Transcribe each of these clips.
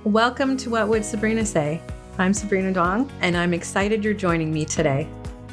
Welcome to What Would Sabrina Say? I'm Sabrina Dong, and I'm excited you're joining me today.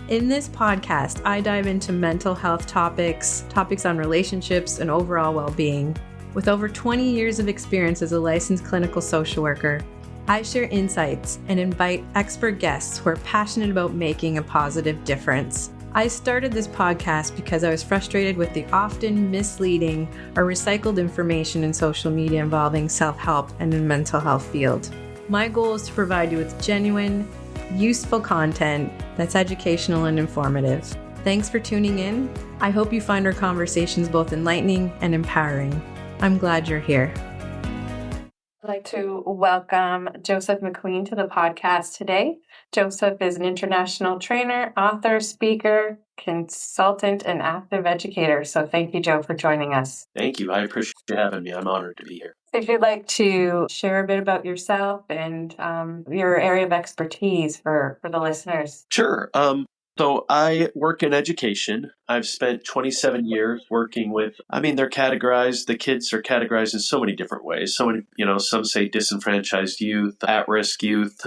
In this podcast, I dive into mental health topics on relationships and overall well-being. With over 20 years of experience as a licensed clinical social worker, I share insights and invite expert guests who are passionate about making a positive difference. I started this podcast because I was frustrated with the often misleading or recycled information in social media involving self-help and the mental health field. My goal is to provide you with genuine, useful content that's educational and informative. Thanks for tuning in. I hope you find our conversations both enlightening and empowering. I'm glad you're here. I'd like to welcome Joseph McQueen to the podcast today. Joseph is an international trainer, author, speaker, consultant, and active educator. So thank you, Joe, for joining us. Thank you. I appreciate you having me. I'm honored to be here. If you'd like to share a bit about yourself and your area of expertise for the listeners. Sure. So I work in education. I've spent 27 years working with, they're categorized, the kids are categorized in so many different ways. So many, some say disenfranchised youth, at-risk youth.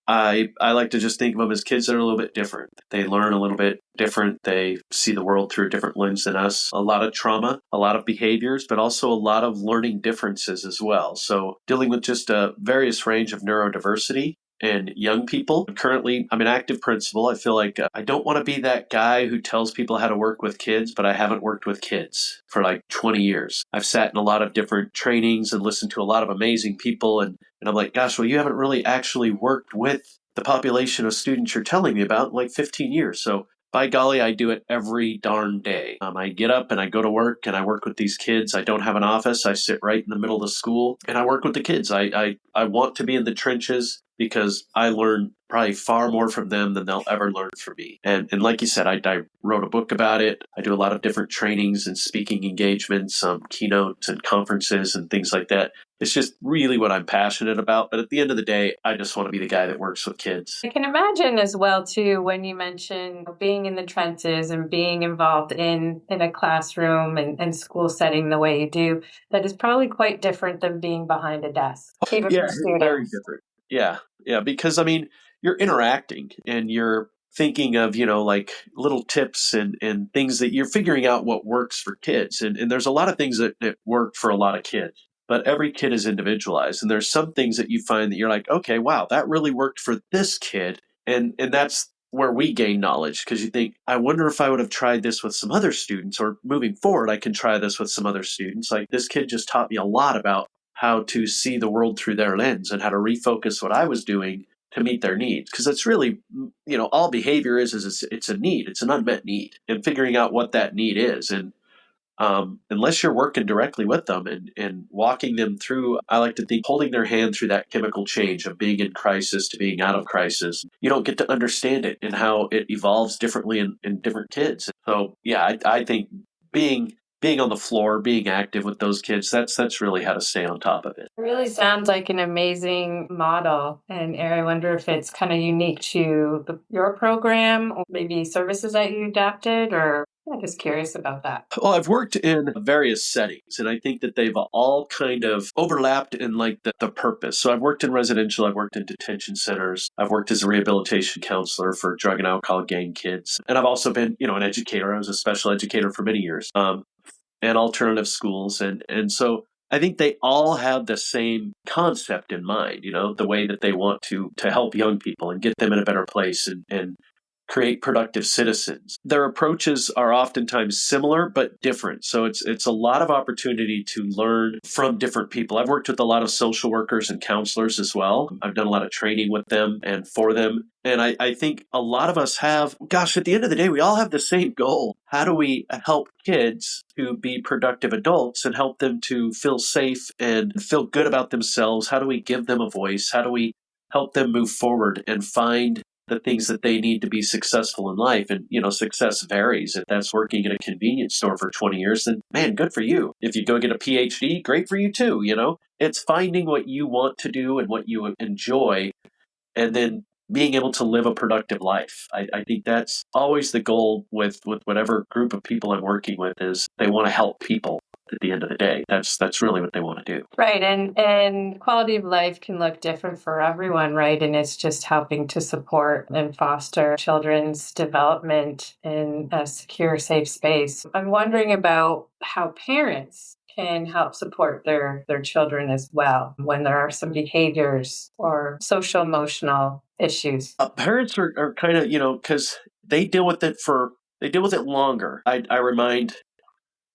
I like to just think of them as kids that are a little bit different. They learn a little bit different. They see the world through a different lens than us. A lot of trauma, a lot of behaviors, but also a lot of learning differences as well. So dealing with just a various range of neurodiversity and young people. Currently, I'm an active principal. I feel like I don't want to be that guy who tells people how to work with kids, but I haven't worked with kids for like 20 years. I've sat in a lot of different trainings and listened to a lot of amazing people. And I'm like, gosh, well, you haven't really actually worked with the population of students you're telling me about in like 15 years. So by golly, I do it every darn day. I get up and I go to work and I work with these kids. I don't have an office. I sit right in the middle of the school and I work with the kids. I want to be in the trenches because I learn probably far more from them than they'll ever learn from me. And like you said, I wrote a book about it. I do a lot of different trainings and speaking engagements, keynotes and conferences and things like that. It's just really what I'm passionate about. But at the end of the day, I just want to be the guy that works with kids. I can imagine as well, too, when you mention being in the trenches and being involved in a classroom and school setting the way you do, that is probably quite different than being behind a desk. Even Yeah, for students. very different. Yeah, because you're interacting and you're thinking of, like little tips and things that you're figuring out what works for kids. And there's a lot of things that work for a lot of kids, but every kid is individualized. And there's some things that you find that you're like, okay, wow, that really worked for this kid. And that's where we gain knowledge, because you think, I wonder if I would have tried this with some other students, or moving forward, I can try this with some other students. Like this kid just taught me a lot about how to see the world through their lens and how to refocus what I was doing to meet their needs. Because it's really, all behavior is it's a need. It's an unmet need, and figuring out what that need is. And unless you're working directly with them and walking them through, I like to think holding their hand through that chemical change of being in crisis to being out of crisis, you don't get to understand it and how it evolves differently in different kids. So yeah, I think being on the floor, being active with those kids, that's really how to stay on top of it. It really sounds like an amazing model. And I wonder if it's kind of unique to your program or maybe services that you adapted, or I'm just curious about that. Well, I've worked in various settings, and I think that they've all kind of overlapped in like the purpose. So I've worked in residential, I've worked in detention centers, I've worked as a rehabilitation counselor for drug and alcohol gang kids. And I've also been, an educator. I was a special educator for many years. And alternative schools. And so I think they all have the same concept in mind, the way that they want to help young people and get them in a better place and create productive citizens. Their approaches are oftentimes similar but different. So it's a lot of opportunity to learn from different people. I've worked with a lot of social workers and counselors as well. I've done a lot of training with them and for them. And I think a lot of us have, at the end of the day, we all have the same goal. How do we help kids to be productive adults and help them to feel safe and feel good about themselves? How do we give them a voice? How do we help them move forward and find the things that they need to be successful in life? And, success varies. If that's working at a convenience store for 20 years, then man, good for you. If you go get a PhD, great for you too. It's finding what you want to do and what you enjoy, and then being able to live a productive life. I think that's always the goal with whatever group of people I'm working with, is they want to help people. at the end of the day. That's really what they want to do. Right. And quality of life can look different for everyone, right? And it's just helping to support and foster children's development in a secure, safe space. I'm wondering about how parents can help support their children as well when there are some behaviors or social emotional issues. Parents are kind of, because they deal with it longer. I remind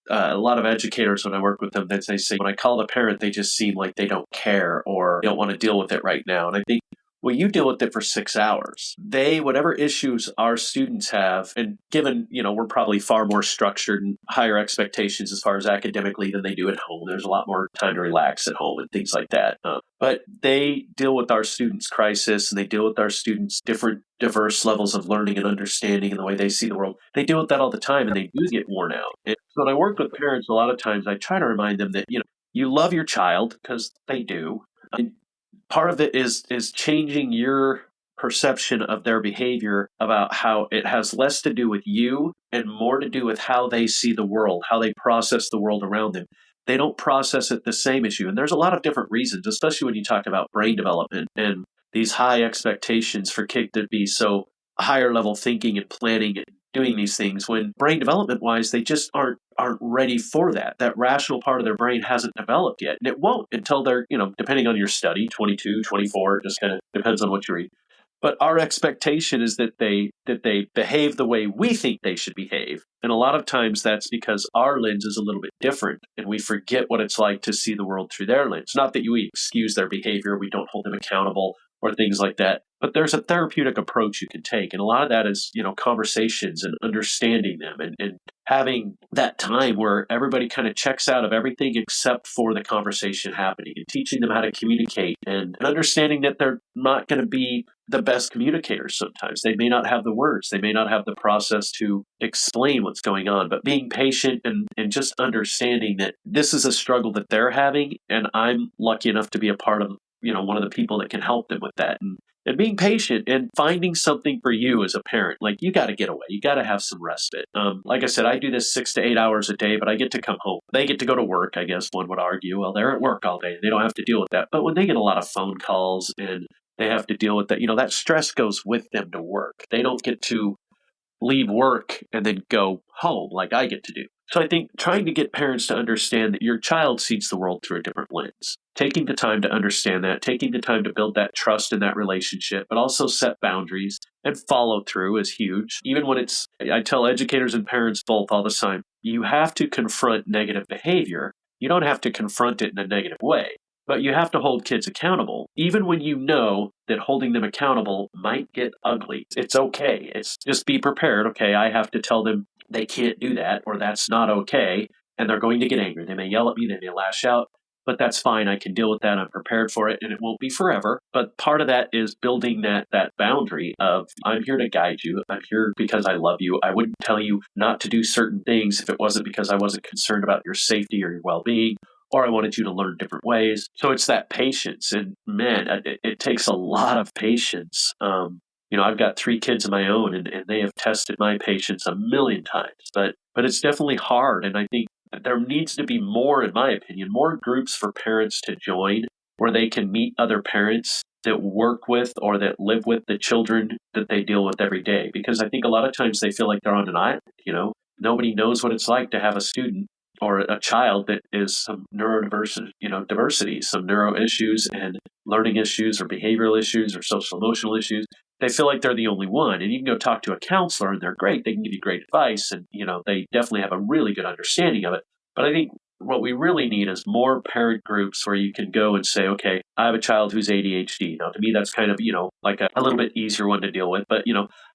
a lot of educators when I work with them that they say, when I call the parent, they just seem like they don't care or don't want to deal with it right now. And I think, well, you deal with it for 6 hours. Whatever issues our students have, and given, we're probably far more structured and higher expectations as far as academically than they do at home. There's a lot more time to relax at home and things like that. But they deal with our students' crisis, and they deal with our students' different, diverse levels of learning and understanding and the way they see the world. They deal with that all the time, and they do get worn out. And so when I work with parents, a lot of times I try to remind them that, you love your child, because they do. Part of it is changing your perception of their behavior, about how it has less to do with you and more to do with how they see the world, how they process the world around them. They don't process it the same as you. And there's a lot of different reasons, especially when you talk about brain development and these high expectations for kids to be so higher level thinking and planning and doing these things, when brain development wise, they just aren't ready for that. That rational part of their brain hasn't developed yet. And it won't until they're, depending on your study, 22, 24, it just kind of depends on what you read. But our expectation is that they behave the way we think they should behave. And a lot of times that's because our lens is a little bit different, and we forget what it's like to see the world through their lens. Not that we excuse their behavior, we don't hold them accountable or things like that. But there's a therapeutic approach you can take. And a lot of that is, conversations and understanding them and having that time where everybody kind of checks out of everything except for the conversation happening, and teaching them how to communicate and understanding that they're not going to be the best communicators sometimes. They may not have the words. They may not have the process to explain what's going on, but being patient and just understanding that this is a struggle that they're having, and I'm lucky enough to be a part of, one of the people that can help them with that. And being patient and finding something for you as a parent. Like, you got to get away. You got to have some respite. Like I said, I do this 6 to 8 hours a day, but I get to come home. They get to go to work, I guess one would argue. Well, they're at work all day. They don't have to deal with that. But when they get a lot of phone calls and they have to deal with that, that stress goes with them to work. They don't get to leave work and then go home like I get to do. So I think trying to get parents to understand that your child sees the world through a different lens, taking the time to understand that, taking the time to build that trust in that relationship, but also set boundaries and follow through is huge. Even when I tell educators and parents both all the time, you have to confront negative behavior. You don't have to confront it in a negative way, but you have to hold kids accountable, even when you know that holding them accountable might get ugly. It's okay. It's just be prepared. Okay, I have to tell them they can't do that, or that's not okay, and they're going to get angry. They may yell at me, they may lash out, but that's fine. I can deal with that. I'm prepared for it, and it won't be forever. But part of that is building that boundary of, I'm here to guide you. I'm here because I love you. I wouldn't tell you not to do certain things if it wasn't because I wasn't concerned about your safety or your well-being, or I wanted you to learn different ways. So it's that patience. And man, it takes a lot of patience. I've got 3 kids of my own, and they have tested my patience a million times. But it's definitely hard. And I think there needs to be more, in my opinion, more groups for parents to join where they can meet other parents that work with or that live with the children that they deal with every day. Because I think a lot of times they feel like they're on an island. Nobody knows what it's like to have a student or a child that is some neurodiversity, diversity, some neuro issues and learning issues or behavioral issues or social emotional issues. They feel like they're the only one. And you can go talk to a counselor and they're great. They can give you great advice and, they definitely have a really good understanding of it. But I think what we really need is more parent groups where you can go and say, okay, I have a child who's ADHD. Now, to me, that's kind of, like a little bit easier one to deal with. But,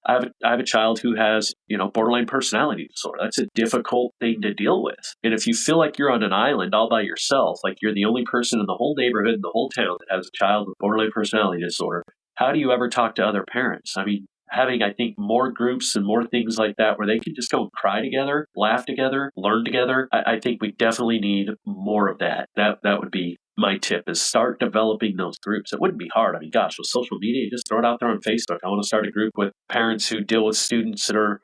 I have a child who has, borderline personality disorder. That's a difficult thing to deal with. And if you feel like you're on an island all by yourself, like you're the only person in the whole neighborhood, in the whole town that has a child with borderline personality disorder, how do you ever talk to other parents? I mean, having, I think, more groups and more things like that where they can just go and cry together, laugh together, learn together. I think we definitely need more of that. That would be my tip, is start developing those groups. It wouldn't be hard. I mean, gosh, with social media, you just throw it out there on Facebook. I want to start a group with parents who deal with students that are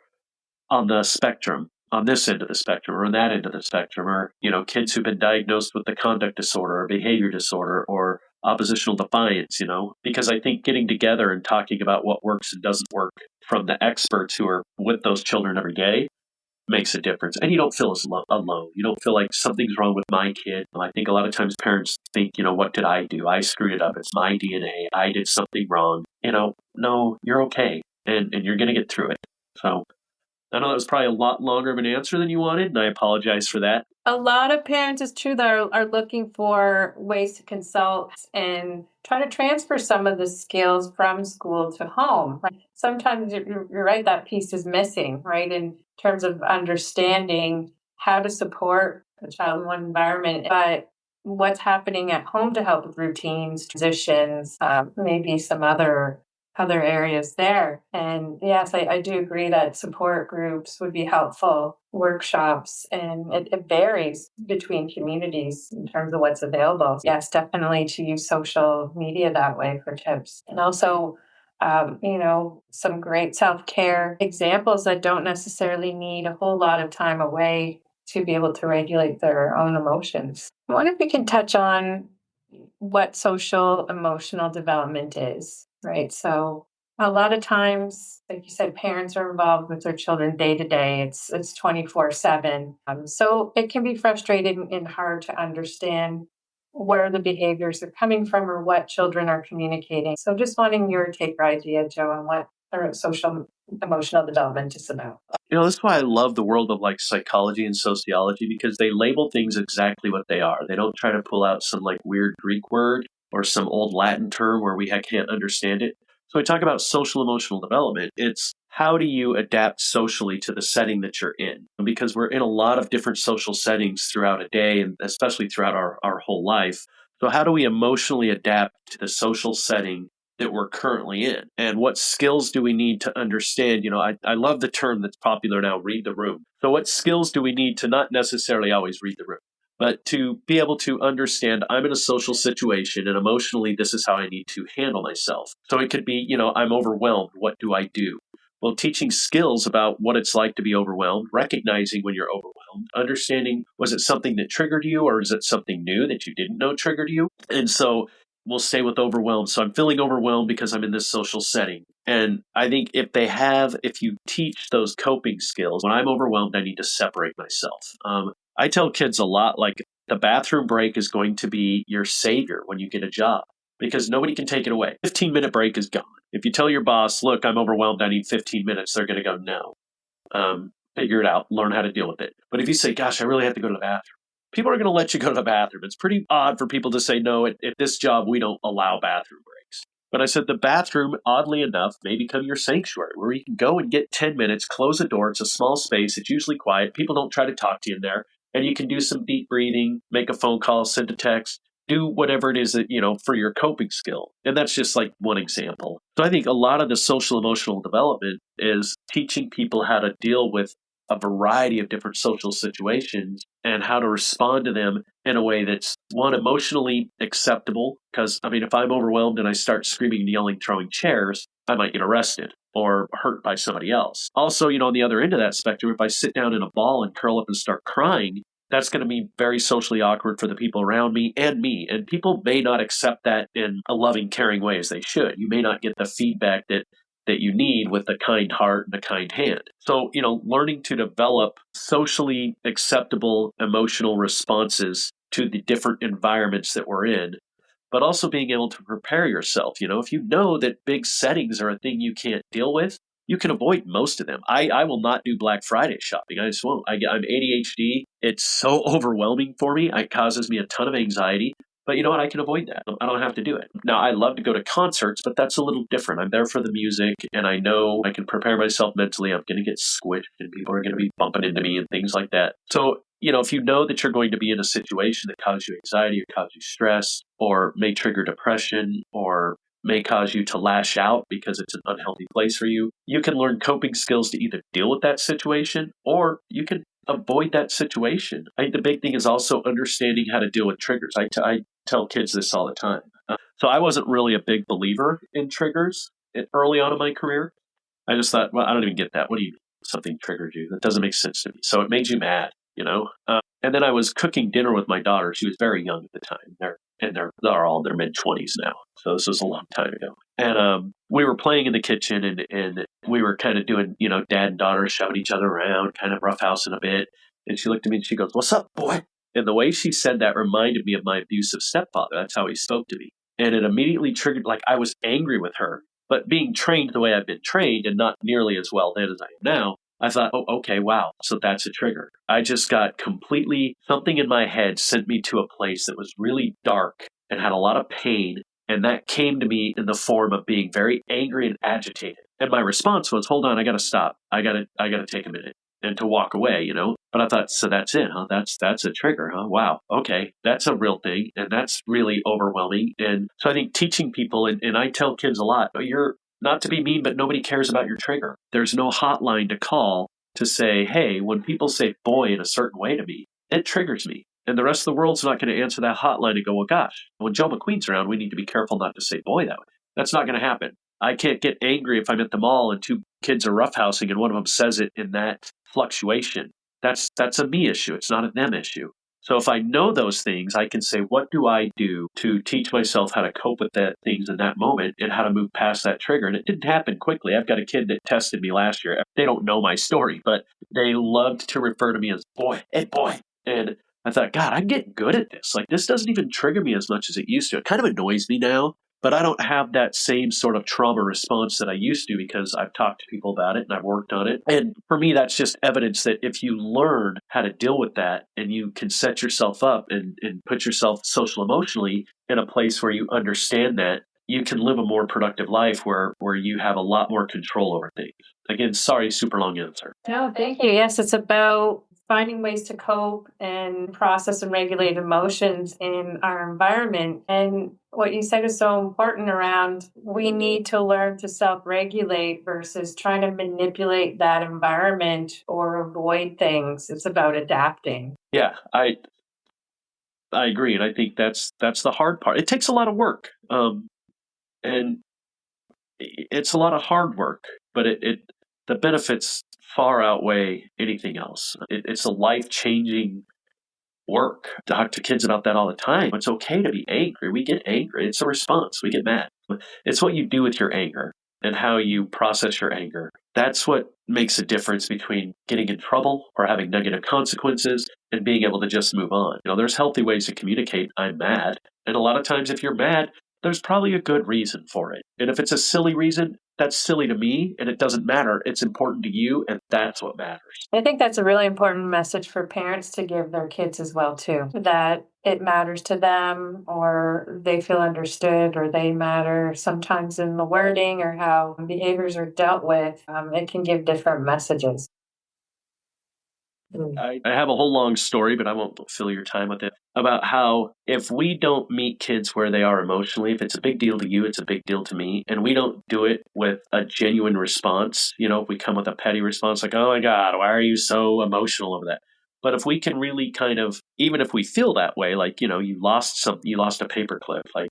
on the spectrum. on this end of the spectrum or on that end of the spectrum, or, kids who've been diagnosed with the conduct disorder or behavior disorder or oppositional defiance, because I think getting together and talking about what works and doesn't work from the experts who are with those children every day makes a difference. And you don't feel as alone. You don't feel like something's wrong with my kid. I think a lot of times parents think, what did I do? I screwed it up. It's my DNA. I did something wrong. No, you're okay. And you're going to get through it. So I know that was probably a lot longer of an answer than you wanted, and I apologize for that. A lot of parents, it's true, that are looking for ways to consult and try to transfer some of the skills from school to home. Right? Sometimes you're right, that piece is missing, right, in terms of understanding how to support a child in one environment, but what's happening at home to help with routines, transitions, maybe some other areas there. And yes, I do agree that support groups would be helpful, workshops, and it varies between communities in terms of what's available. Yes, definitely to use social media that way for tips. And also, some great self-care examples that don't necessarily need a whole lot of time away to be able to regulate their own emotions. I wonder if we can touch on what social emotional development is, right? So a lot of times, like you said, parents are involved with their children day to day. It's 24/7. So it can be frustrating and hard to understand where the behaviors are coming from or what children are communicating. So just wanting your take or idea, Joe, on what social emotional development is about. That's why I love the world of like psychology and sociology, because they label things exactly what they are. They don't try to pull out some like weird Greek word or some old Latin term where we can't understand it. So we talk about social emotional development. It's how do you adapt socially to the setting that you're in? Because we're in a lot of different social settings throughout a day and especially throughout our whole life. So how do we emotionally adapt to the social setting that we're currently in? And what skills do we need to understand? I love the term that's popular now, read the room. So what skills do we need to not necessarily always read the room, but to be able to understand I'm in a social situation and emotionally this is how I need to handle myself. So it could be, I'm overwhelmed. What do I do? Well, teaching skills about what it's like to be overwhelmed, recognizing when you're overwhelmed, understanding, was it something that triggered you or is it something new that you didn't know triggered you? And so we'll stay with overwhelmed. So I'm feeling overwhelmed because I'm in this social setting. And I think if you teach those coping skills, when I'm overwhelmed, I need to separate myself. I tell kids a lot, like the bathroom break is going to be your savior when you get a job because nobody can take it away. 15-minute break is gone. If you tell your boss, look, I'm overwhelmed, I need 15 minutes, they're going to go, no. Figure it out, learn how to deal with it. But if you say, gosh, I really have to go to the bathroom, people are going to let you go to the bathroom. It's pretty odd for people to say, no, at this job, we don't allow bathroom breaks. But I said the bathroom, oddly enough, may become your sanctuary where you can go and get 10 minutes, close the door. It's a small space. It's usually quiet. People don't try to talk to you in there. And you can do some deep breathing, make a phone call, send a text, do whatever it is that, for your coping skill. And that's just like one example. So I think a lot of the social emotional development is teaching people how to deal with a variety of different social situations and how to respond to them in a way that's, one, emotionally acceptable. Because, if I'm overwhelmed and I start screaming and yelling, throwing chairs, I might get arrested or hurt by somebody else. Also, on the other end of that spectrum, if I sit down in a ball and curl up and start crying, that's going to be very socially awkward for the people around me. And people may not accept that in a loving, caring way as they should. You may not get the feedback that you need with a kind heart and a kind hand. So, learning to develop socially acceptable emotional responses to the different environments that we're in, but also being able to prepare yourself. If you know that big settings are a thing you can't deal with, you can avoid most of them. I will not do Black Friday shopping. I just won't. I'm ADHD. It's so overwhelming for me. It causes me a ton of anxiety. But you know what? I can avoid that. I don't have to do it. Now, I love to go to concerts, but that's a little different. I'm there for the music, and I know I can prepare myself mentally. I'm going to get squished, and people are going to be bumping into me and things like that. So, if you know that you're going to be in a situation that causes you anxiety or causes you stress or may trigger depression or may cause you to lash out because it's an unhealthy place for you, you can learn coping skills to either deal with that situation or you can avoid that situation. I think the big thing is also understanding how to deal with triggers. I tell kids this all the time. So I wasn't really a big believer in triggers early on in my career. I just thought, well, I don't even get that. What do you mean? something triggered you. That doesn't make sense to me. So it made you mad, you know? And then I was cooking dinner with my daughter. She was very young at the time. They're all in their mid-20s now. So this was a long time ago. And we were playing in the kitchen, and we were kind of doing, dad and daughter shoving each other around, kind of roughhousing a bit. And she looked at me and she goes, "What's up, boy?" And the way she said that reminded me of my abusive stepfather. That's how he spoke to me. And it immediately triggered, like, I was angry with her. But being trained the way I've been trained, and not nearly as well then as I am now, I thought, oh, okay, wow. So that's a trigger. I just got something in my head sent me to a place that was really dark and had a lot of pain. And that came to me in the form of being very angry and agitated. And my response was, hold on, I got to stop. I got to take a minute and to walk away, But I thought, so that's it, huh? That's a trigger, huh? Wow. Okay. That's a real thing. And that's really overwhelming. And so I think teaching people, and I tell kids a lot, you're not to be mean, but nobody cares about your trigger. There's no hotline to call to say, hey, when people say boy in a certain way to me, it triggers me. And the rest of the world's not going to answer that hotline and go, well, gosh, when Joe McQueen's around, we need to be careful not to say boy that way. That's not going to happen. I can't get angry if I'm at the mall and two kids are roughhousing and one of them says it in that fluctuation. That's a me issue. It's not a them issue. So if I know those things, I can say, what do I do to teach myself how to cope with that things in that moment and how to move past that trigger? And it didn't happen quickly. I've got a kid that tested me last year. They don't know my story, but they loved to refer to me as boy, hey boy. And I thought, God, I'm getting good at this. Like, this doesn't even trigger me as much as it used to. It kind of annoys me now, but I don't have that same sort of trauma response that I used to because I've talked to people about it and I've worked on it. And for me, that's just evidence that if you learn how to deal with that and you can set yourself up and put yourself social emotionally in a place where you understand that, you can live a more productive life where you have a lot more control over things. Again, sorry, super long answer. No, thank you. Yes, it's about finding ways to cope and process and regulate emotions in our environment. And what you said is so important around we need to learn to self-regulate versus trying to manipulate that environment or avoid things. It's about adapting. Yeah, I agree. And I think that's the hard part. It takes a lot of work. And it's a lot of hard work, but the benefits far outweigh anything else. It's a life-changing work. I talk to kids about that all the time. It's okay to be angry. We get angry. It's a response. We get mad. It's what you do with your anger and how you process your anger. That's what makes a difference between getting in trouble or having negative consequences and being able to just move on. There's healthy ways to communicate, I'm mad. And a lot of times if you're mad, there's probably a good reason for it. And if it's a silly reason, that's silly to me and it doesn't matter. It's important to you and that's what matters. I think that's a really important message for parents to give their kids as well, too, that it matters to them or they feel understood or they matter. Sometimes in the wording or how behaviors are dealt with, it can give different messages. I have a whole long story, but I won't fill your time with it, about how if we don't meet kids where they are emotionally, if it's a big deal to you, it's a big deal to me, and we don't do it with a genuine response, if we come with a petty response like, oh my God, why are you so emotional over that? But if we can really kind of, even if we feel that way, like, you lost a paperclip, like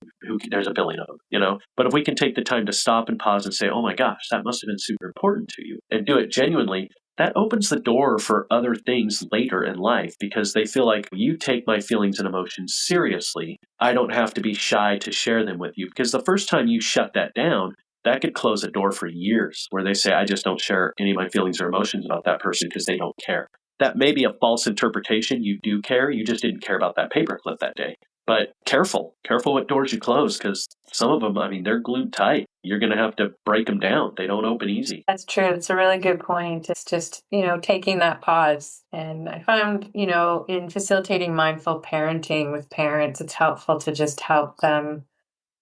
there's a billion of them, but if we can take the time to stop and pause and say, oh my gosh, that must have been super important to you and do it genuinely, that opens the door for other things later in life because they feel like you take my feelings and emotions seriously. I don't have to be shy to share them with you because the first time you shut that down, that could close a door for years where they say, I just don't share any of my feelings or emotions about that person because they don't care. That may be a false interpretation. You do care. You just didn't care about that paperclip that day. But careful what doors you close because some of them, they're glued tight. You're going to have to break them down. They don't open easy. That's true. It's a really good point. It's just, taking that pause. And I found, in facilitating mindful parenting with parents, it's helpful to just help them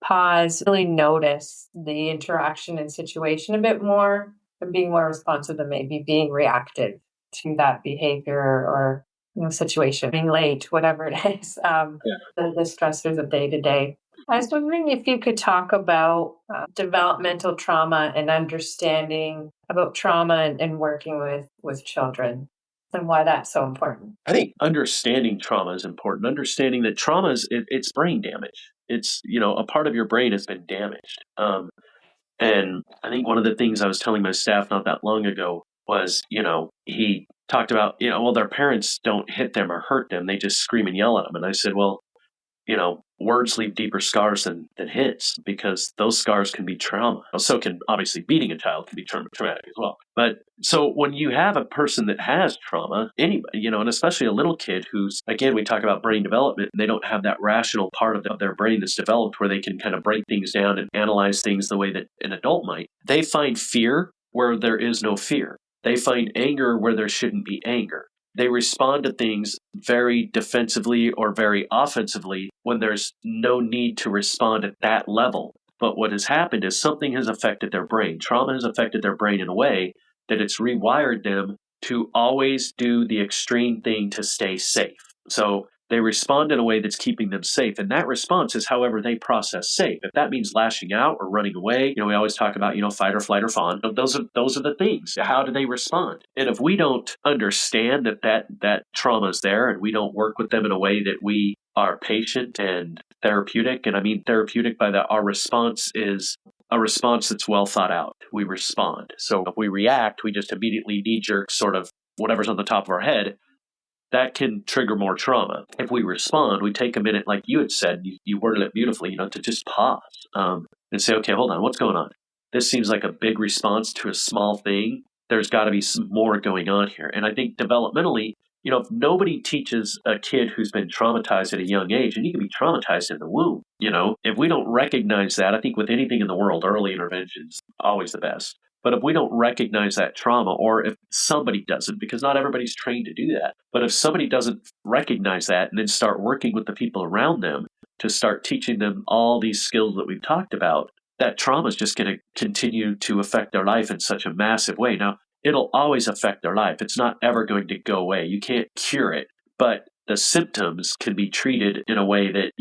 pause, really notice the interaction and situation a bit more and being more responsive than maybe being reactive to that behavior or situation, being late, whatever it is, the stressors of day to day. I was wondering if you could talk about developmental trauma and understanding about trauma and working with children and why that's so important. I think understanding trauma is important. Understanding that trauma it's brain damage. It's, a part of your brain has been damaged. And I think one of the things I was telling my staff not that long ago was, he talked about, well, their parents don't hit them or hurt them. They just scream and yell at them. And I said, well, words leave deeper scars than hits, because those scars can be trauma. So can obviously beating a child can be traumatic as well. But so when you have a person that has trauma, anybody, and especially a little kid who's, again, we talk about brain development, and they don't have that rational part of their brain that's developed where they can kind of break things down and analyze things the way that an adult might. They find fear where there is no fear. They find anger where there shouldn't be anger. They respond to things very defensively or very offensively when there's no need to respond at that level. But what has happened is something has affected their brain. Trauma has affected their brain in a way that it's rewired them to always do the extreme thing to stay safe. So they respond in a way that's keeping them safe. And that response is however they process safe. If that means lashing out or running away, we always talk about, fight or flight or fawn. Those are the things. How do they respond? And if we don't understand that trauma is there, and we don't work with them in a way that we are patient and therapeutic, and I mean therapeutic by that our response is a response that's well thought out. We respond. So if we react, we just immediately knee-jerk sort of whatever's on the top of our head. That can trigger more trauma. If we respond, we take a minute, like you had said, you worded it beautifully, to just pause and say, okay, hold on, what's going on? This seems like a big response to a small thing. There's got to be some more going on here. And I think developmentally, if nobody teaches a kid who's been traumatized at a young age, and you can be traumatized in the womb, if we don't recognize that, I think with anything in the world, early intervention is always the best. But if we don't recognize that trauma, or if somebody doesn't, because not everybody's trained to do that, but if somebody doesn't recognize that and then start working with the people around them to start teaching them all these skills that we've talked about, that trauma is just going to continue to affect their life in such a massive way. Now, it'll always affect their life. It's not ever going to go away. You can't cure it, but the symptoms can be treated in a way that,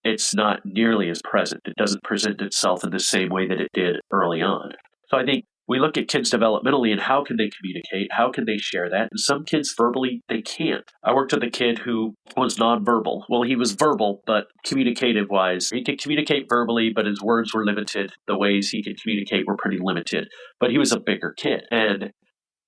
it's not nearly as present. It doesn't present itself in the same way that it did early on. So I think we look at kids developmentally and how can they communicate? How can they share that? And some kids verbally, they can't. I worked with a kid who was nonverbal. Well, he was verbal, but communicative-wise, he could communicate verbally, but his words were limited. The ways he could communicate were pretty limited. But he was a bigger kid. And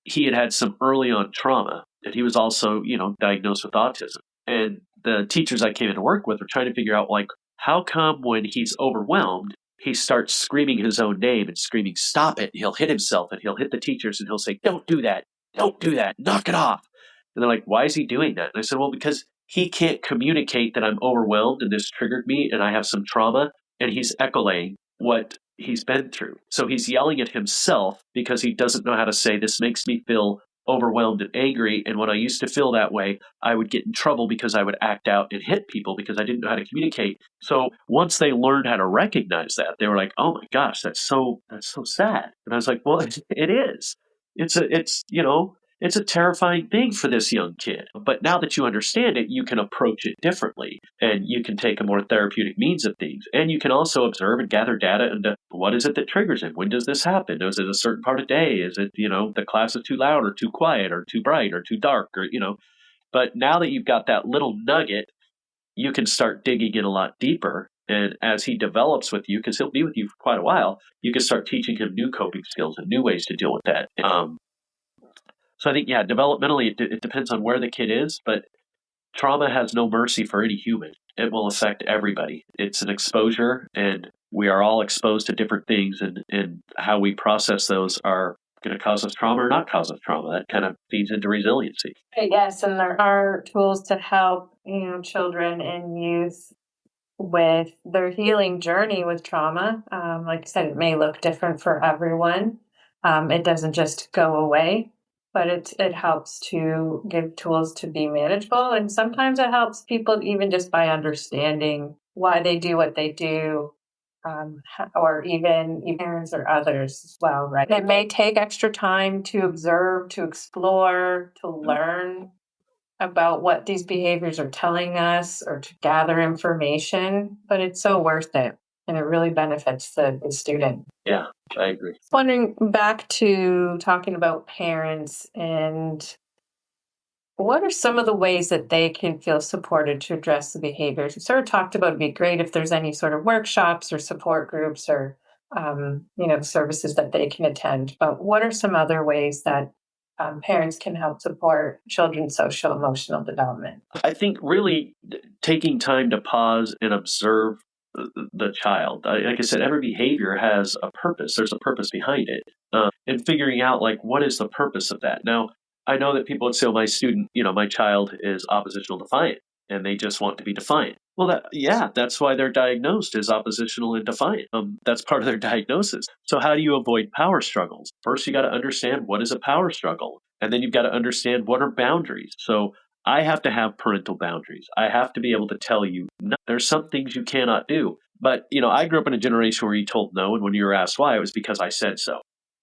he had some early on trauma. And he was also, diagnosed with autism. And the teachers I came in to work with were trying to figure out, how come when he's overwhelmed, he starts screaming his own name and screaming, stop it. He'll hit himself and he'll hit the teachers and he'll say, don't do that. Don't do that. Knock it off. And they're like, why is he doing that? And I said, well, because he can't communicate that I'm overwhelmed and this triggered me and I have some trauma, and he's echoing what he's been through. So he's yelling at himself because he doesn't know how to say, this makes me feel overwhelmed and angry. And when I used to feel that way, I would get in trouble because I would act out and hit people because I didn't know how to communicate. So once they learned how to recognize that, they were like, oh my gosh, that's so sad. And I was like, well, it is. It's a terrifying thing for this young kid. But now that you understand it, you can approach it differently and you can take a more therapeutic means of things. And you can also observe and gather data into what is it that triggers it? When does this happen? Is it a certain part of day? Is it, the class is too loud or too quiet or too bright or too dark or, but now that you've got that little nugget, you can start digging in a lot deeper. And as he develops with you, because he'll be with you for quite a while, you can start teaching him new coping skills and new ways to deal with that. So I think, developmentally, it depends on where the kid is, but trauma has no mercy for any human. It will affect everybody. It's an exposure, and we are all exposed to different things, and how we process those are going to cause us trauma or not cause us trauma. That kind of feeds into resiliency. Yes, and there are tools to help, children and youth with their healing journey with trauma. Like I said, it may look different for everyone. It doesn't just go away, but it helps to give tools to be manageable. And sometimes it helps people even just by understanding why they do what they do, or even parents or others as well, right? It may take extra time to observe, to explore, to learn about what these behaviors are telling us or to gather information, but it's so worth it. And it really benefits the student. Yeah, I agree. Wondering back to talking about parents, and what are some of the ways that they can feel supported to address the behaviors? We sort of talked about it'd be great if there's any sort of workshops or support groups or, services that they can attend. But what are some other ways that parents can help support children's social emotional development? I think really taking time to pause and observe the child. Like I said, every behavior has a purpose. There's a purpose behind it. And figuring out like what is the purpose of that. Now, I know that people would say, well, my child is oppositional defiant and they just want to be defiant. Well, that's why they're diagnosed as oppositional and defiant. That's part of their diagnosis. So how do you avoid power struggles? First, you got to understand what is a power struggle. And then you've got to understand what are boundaries. So I have to have parental boundaries. I have to be able to tell you, no, there's some things you cannot do. But, I grew up in a generation where you told no, and when you were asked why, it was because I said so.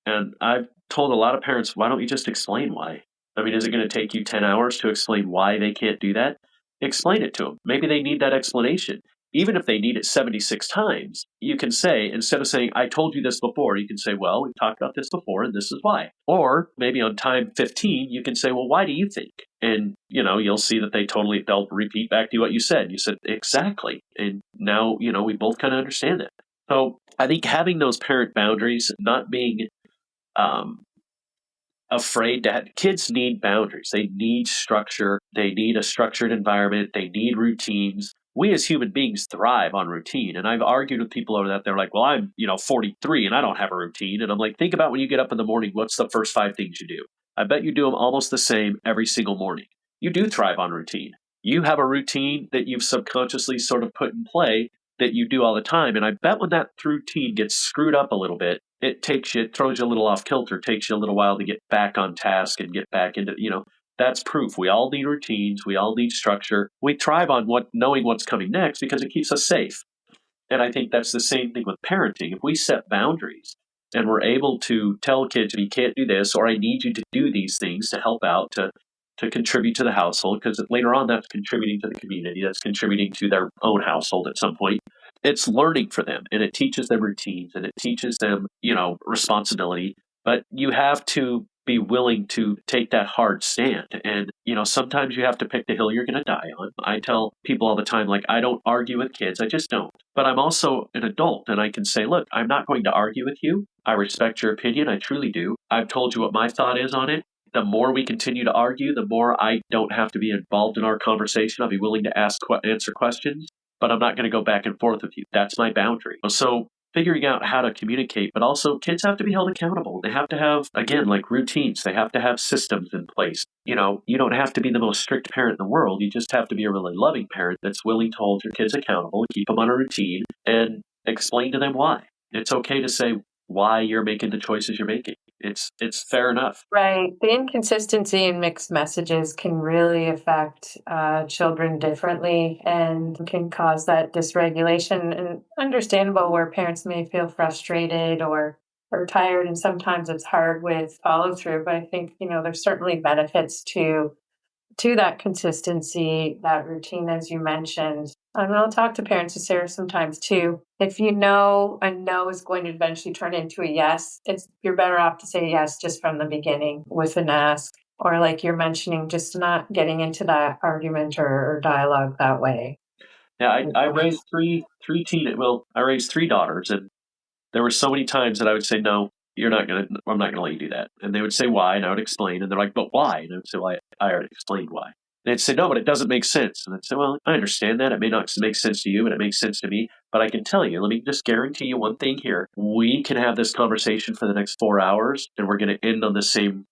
And I've told a lot of parents, why don't you just explain why? I mean, is it going to take you 10 hours to explain why they can't do that? Explain it to them. Maybe they need that explanation. Even if they need it 76 times, you can say, instead of saying, I told you this before, you can say, well, we've talked about this before and this is why. Or maybe on time 15, you can say, well, why do you think? And, you'll see that they'll repeat back to you what you said. You said, exactly. And now, we both kind of understand that. So I think having those parent boundaries, not being afraid kids need boundaries. They need structure. They need a structured environment. They need routines. We as human beings thrive on routine. And I've argued with people over that. They're like, well, I'm, 43 and I don't have a routine. And I'm like, think about when you get up in the morning, what's the first 5 things you do? I bet you do them almost the same every single morning. You do thrive on routine. You have a routine that you've subconsciously sort of put in play that you do all the time. And I bet when that routine gets screwed up a little bit, it throws you a little off kilter, takes you a little while to get back on task and get back into, that's proof. We all need routines. We all need structure. We thrive on knowing what's coming next because it keeps us safe. And I think that's the same thing with parenting. If we set boundaries and we're able to tell kids, you can't do this, or I need you to do these things to help out, to contribute to the household, because later on that's contributing to the community, that's contributing to their own household at some point. It's learning for them, and it teaches them routines, and it teaches them, responsibility. But you have to be willing to take that hard stand. And, sometimes you have to pick the hill you're going to die on. I tell people all the time, like, I don't argue with kids. I just don't. But I'm also an adult, and I can say, look, I'm not going to argue with you. I respect your opinion. I truly do. I've told you what my thought is on it. The more we continue to argue, the more I don't have to be involved in our conversation. I'll be willing to answer questions, but I'm not going to go back and forth with you. That's my boundary. So figuring out how to communicate, but also kids have to be held accountable. They have to have, again, like routines. They have to have systems in place. You don't have to be the most strict parent in the world. You just have to be a really loving parent that's willing to hold your kids accountable, keep them on a routine, and explain to them why. It's okay to say why you're making the choices you're making. It's fair enough. Right. The inconsistency in mixed messages can really affect children differently and can cause that dysregulation. And understandable where parents may feel frustrated or tired, and sometimes it's hard with follow through. But I think there's certainly benefits to that consistency, that routine, as you mentioned. And I'll talk to parents, Sarah, sometimes too. If a no is going to eventually turn into a yes, you're better off to say yes just from the beginning with an ask. Or like you're mentioning, just not getting into that argument or dialogue that way. Yeah, I raised I raised 3 daughters, and there were so many times that I would say, no, I'm not going to let you do that. And they would say why, and I would explain, and they're like, but why? And I would say, well, I already explained why. And they'd say, no, but it doesn't make sense. And I'd say, well, I understand that. It may not make sense to you, but it makes sense to me. But I can tell you, let me just guarantee you one thing here. We can have this conversation for the next 4 hours, and we're going to end on the same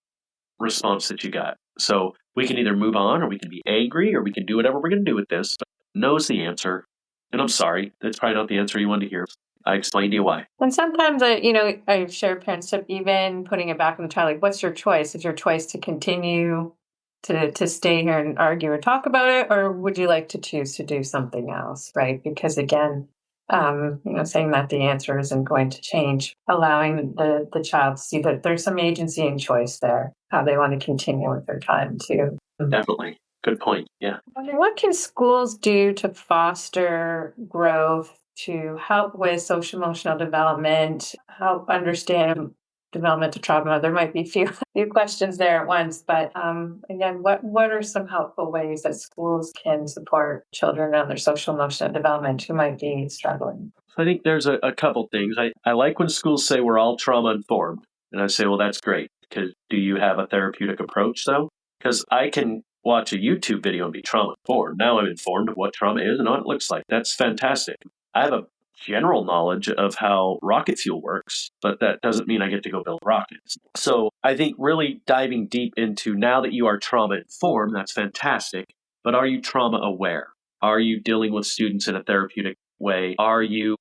response that you got. So we can either move on, or we can be angry, or we can do whatever we're going to do with this. But no's the answer. And I'm sorry, that's probably not the answer you wanted to hear. I explained to you why. And sometimes, I've shared parents tip, even putting it back on the child, like, what's your choice? Is your choice to continue to stay here and argue or talk about it? Or would you like to choose to do something else, right? Because again, saying that the answer isn't going to change, allowing the child to see that there's some agency and choice there, how they want to continue with their time too. Definitely. Good point. Yeah. What can schools do to foster growth, to help with social emotional development, help understand developmental trauma? There might be a few questions there at once, but again, what are some helpful ways that schools can support children on their social emotional development who might be struggling? I think there's a couple things. I like when schools say we're all trauma informed. And I say, well, that's great. Because do you have a therapeutic approach though? Because I can watch a YouTube video and be trauma informed. Now I'm informed of what trauma is and what it looks like. That's fantastic. I have a general knowledge of how rocket fuel works, but that doesn't mean I get to go build rockets. So I think really diving deep into, now that you are trauma informed, that's fantastic, but are you trauma aware? Are you dealing with students in a therapeutic way? Are you,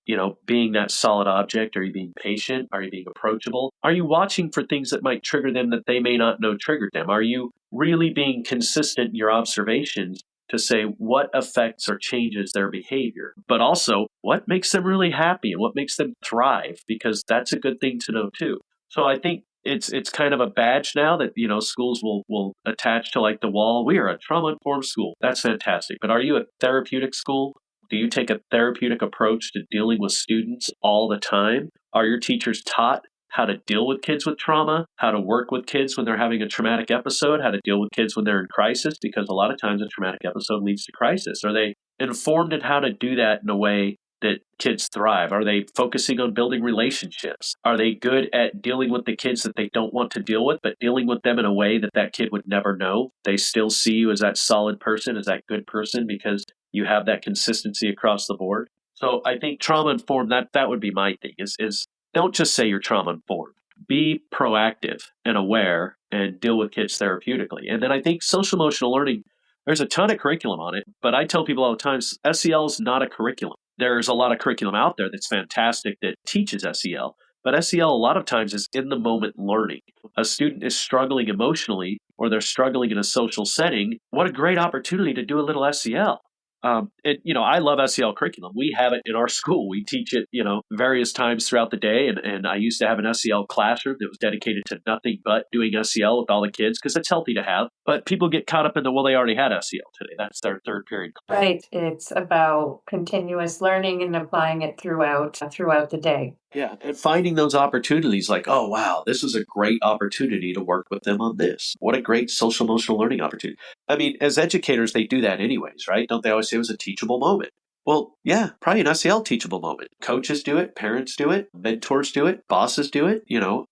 being that solid object? Are you being patient? Are you being approachable? Are you watching for things that might trigger them that they may not know triggered them? Are you really being consistent in your observations to say what affects or changes their behavior, but also what makes them really happy and what makes them thrive, because that's a good thing to know too. So I think it's kind of a badge now that, schools will attach to like the wall. We are a trauma-informed school. That's fantastic. But are you a therapeutic school? Do you take a therapeutic approach to dealing with students all the time? Are your teachers taught how to deal with kids with trauma, how to work with kids when they're having a traumatic episode, how to deal with kids when they're in crisis? Because a lot of times a traumatic episode leads to crisis. Are they informed in how to do that in a way that kids thrive? Are they focusing on building relationships? Are they good at dealing with the kids that they don't want to deal with, but dealing with them in a way that that kid would never know? They still see you as that solid person, as that good person, because you have that consistency across the board. So I think trauma informed, that would be my thing, is don't just say you're trauma informed. Be proactive and aware and deal with kids therapeutically. And then I think social emotional learning, there's a ton of curriculum on it, but I tell people all the time, SEL is not a curriculum. There's a lot of curriculum out there that's fantastic that teaches SEL, but SEL a lot of times is in the moment learning. A student is struggling emotionally or they're struggling in a social setting. What a great opportunity to do a little SEL. I love SEL curriculum. We have it in our school. We teach it, various times throughout the day. And I used to have an SEL classroom that was dedicated to nothing but doing SEL with all the kids because it's healthy to have. But people get caught up in they already had SEL today. That's their third period. Right. It's about continuous learning and applying it throughout the day. Yeah, and finding those opportunities like, oh, wow, this is a great opportunity to work with them on this. What a great social emotional learning opportunity. I mean, as educators, they do that anyways, right? Don't they always say it was a teachable moment? Well, yeah, probably an SEL teachable moment. Coaches do it, parents do it, mentors do it, bosses do it.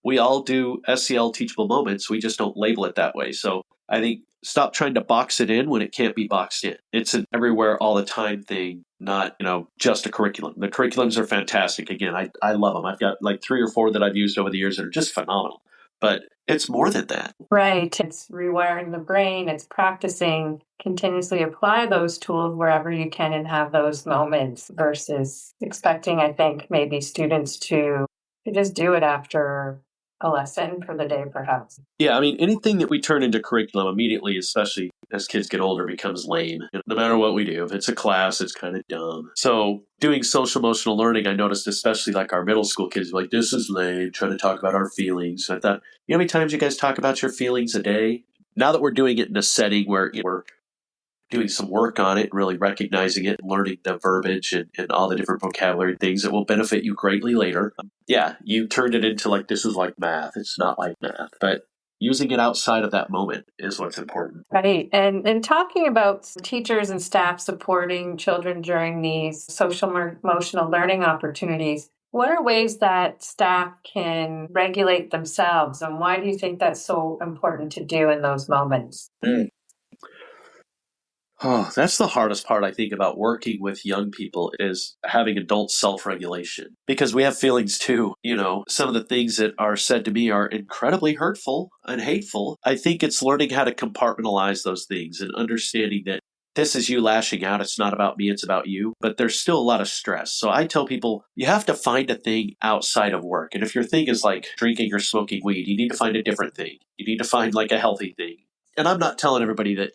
We all do SEL teachable moments. We just don't label it that way. So I think stop trying to box it in when it can't be boxed in. It's an everywhere all the time thing, not, just a curriculum. The curriculums are fantastic. Again, I love them. I've got like 3 or 4 that I've used over the years that are just phenomenal. But it's more than that. Right. It's rewiring the brain. It's practicing, continuously apply those tools wherever you can and have those moments versus expecting, I think, maybe students to just do it after a lesson for the day, perhaps. Yeah, I mean, anything that we turn into curriculum immediately, especially as kids get older, becomes lame. No matter what we do, if it's a class, it's kind of dumb. So doing social emotional learning, I noticed, especially like our middle school kids, like, this is lame, trying to talk about our feelings. And I thought, how many times you guys talk about your feelings a day? Now that we're doing it in a setting where we're doing some work on it, really recognizing it, learning the verbiage and all the different vocabulary things that will benefit you greatly later. Yeah, you turned it into like, this is like math. It's not like math, but using it outside of that moment is what's important. Right. And talking about teachers and staff supporting children during these social emotional learning opportunities, what are ways that staff can regulate themselves, and why do you think that's so important to do in those moments? Oh, that's the hardest part, I think, about working with young people is having adult self-regulation. Because we have feelings too. Some of the things that are said to me are incredibly hurtful and hateful. I think it's learning how to compartmentalize those things and understanding that this is you lashing out. It's not about me, it's about you. But there's still a lot of stress. So I tell people, you have to find a thing outside of work. And if your thing is like drinking or smoking weed, you need to find a different thing. You need to find like a healthy thing. And I'm not telling everybody that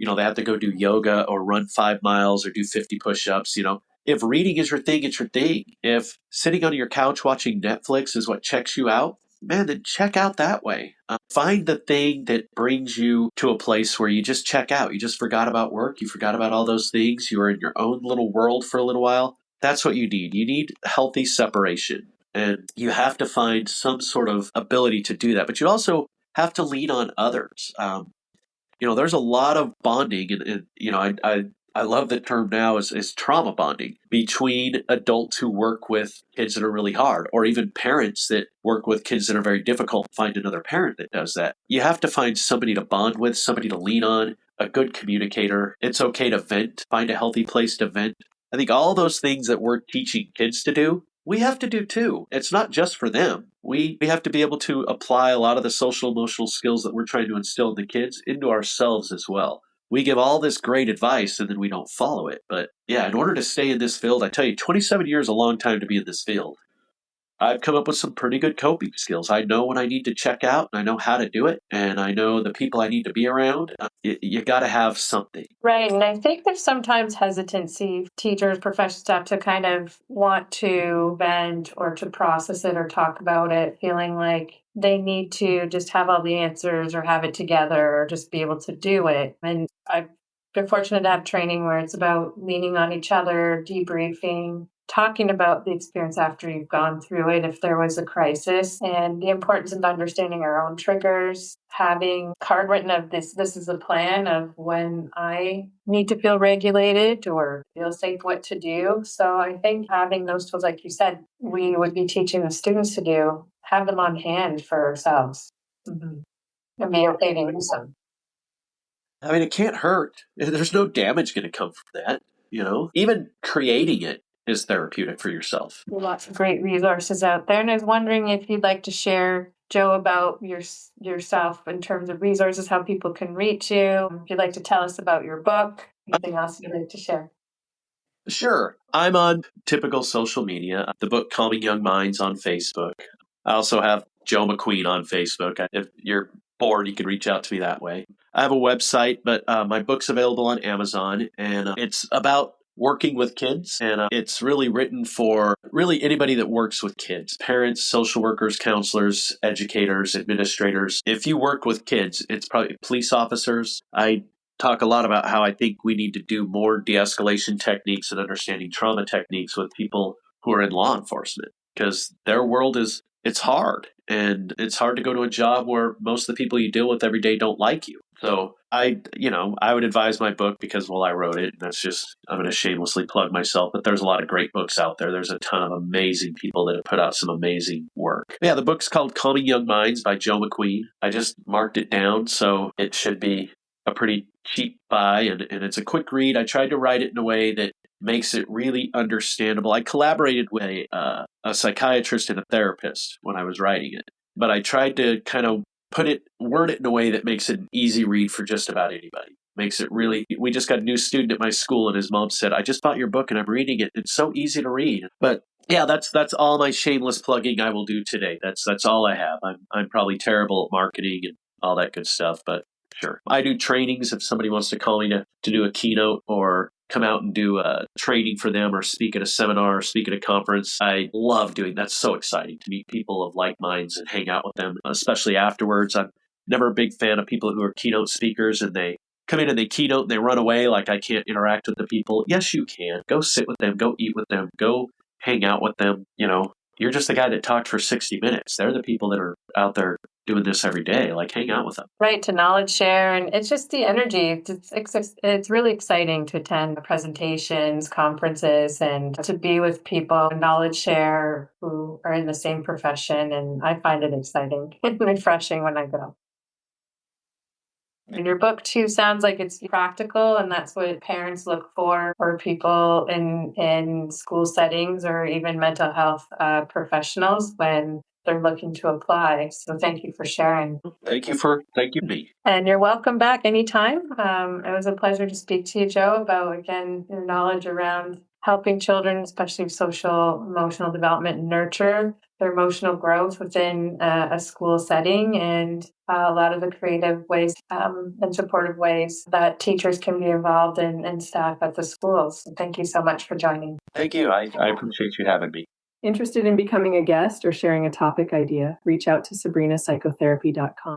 they have to go do yoga or run 5 miles or do 50 push-ups. If reading is your thing, it's your thing. If sitting on your couch watching Netflix is what checks you out, man, then check out that way. Find the thing that brings you to a place where you just check out. You just forgot about work. You forgot about all those things. You are in your own little world for a little while. That's what you need. You need healthy separation. And you have to find some sort of ability to do that. But you also have to lean on others. There's a lot of bonding, and I I love the term now is trauma bonding between adults who work with kids that are really hard, or even parents that work with kids that are very difficult. Find another parent that does that. You have to find somebody to bond with, somebody to lean on, a good communicator. It's okay to vent, find a healthy place to vent. I think all those things that we're teaching kids to do, we have to do too. It's not just for them. We have to be able to apply a lot of the social emotional skills that we're trying to instill in the kids into ourselves as well. We give all this great advice and then we don't follow it. But yeah, in order to stay in this field, I tell you, 27 years is a long time to be in this field. I've come up with some pretty good coping skills. I know when I need to check out, and I know how to do it, and I know the people I need to be around. You got to have something. Right. And I think there's sometimes hesitancy, teachers, professional staff to kind of want to vent or to process it or talk about it, feeling like they need to just have all the answers or have it together or just be able to do it. And I've been fortunate to have training where it's about leaning on each other, debriefing, talking about the experience after you've gone through it, if there was a crisis, and the importance of understanding our own triggers, having a card written of this is a plan of when I need to feel regulated or feel safe what to do. So I think having those tools, like you said, we would be teaching the students to do, have them on hand for ourselves. And be okay to use them. I mean, it can't hurt. There's no damage going to come from that, Even creating it is therapeutic for yourself. Lots of great resources out there. And I was wondering if you'd like to share, Joe, about yourself in terms of resources, how people can reach you. If you'd like to tell us about your book, anything else you'd like to share. Sure. I'm on typical social media. The book Calming Young Minds on Facebook. I also have Joe McQueen on Facebook. If you're bored, you can reach out to me that way. I have a website, but my book's available on Amazon, and it's about working with kids, and it's really written for really anybody that works with kids, parents, social workers, counselors, educators, administrators. If you work with kids, it's probably police officers. I talk a lot about how I think we need to do more de-escalation techniques and understanding trauma techniques with people who are in law enforcement, because their world it's hard, and it's hard to go to a job where most of the people you deal with every day don't like you. So I would advise my book because, well, I wrote it. That's just, I'm going to shamelessly plug myself, but there's a lot of great books out there. There's a ton of amazing people that have put out some amazing work. Yeah, the book's called Calming Young Minds by Joe McQueen. I just marked it down, so it should be a pretty cheap buy, and it's a quick read. I tried to write it in a way that makes it really understandable. I collaborated with a psychiatrist and a therapist when I was writing it, but I tried to kind of word it in a way that makes it an easy read for just about anybody. Makes it really, we just got a new student at my school, and his mom said, I just bought your book and I'm reading it. It's so easy to read. But yeah, that's all my shameless plugging I will do today. That's all I have. I'm probably terrible at marketing and all that good stuff, but sure. I do trainings if somebody wants to call me to do a keynote or come out and do a training for them or speak at a seminar or speak at a conference. I love doing that. That's so exciting to meet people of like minds and hang out with them, especially afterwards. I'm never a big fan of people who are keynote speakers and they come in and they keynote and they run away like I can't interact with the people. Yes, you can. Go sit with them. Go eat with them. Go hang out with them. You're just the guy that talked for 60 minutes. They're the people that are out there doing this every day. Like, hang out with them. Right, to knowledge share. And it's just the energy. It's really exciting to attend presentations, conferences, and to be with people, knowledge share, who are in the same profession. And I find it exciting and refreshing when I go. And your book, too, sounds like it's practical, and that's what parents look for people in school settings or even mental health professionals when they're looking to apply. So thank you for sharing. Thank you, me. And you're welcome back anytime. It was a pleasure to speak to you, Joe, about, again, your knowledge around helping children, especially social, emotional development and nurture their emotional growth within a school setting, and a lot of the creative ways and supportive ways that teachers can be involved in and staff at the schools. So thank you so much for joining. Thank you. I appreciate you having me. Interested in becoming a guest or sharing a topic idea? Reach out to sabrinapsychotherapy.com.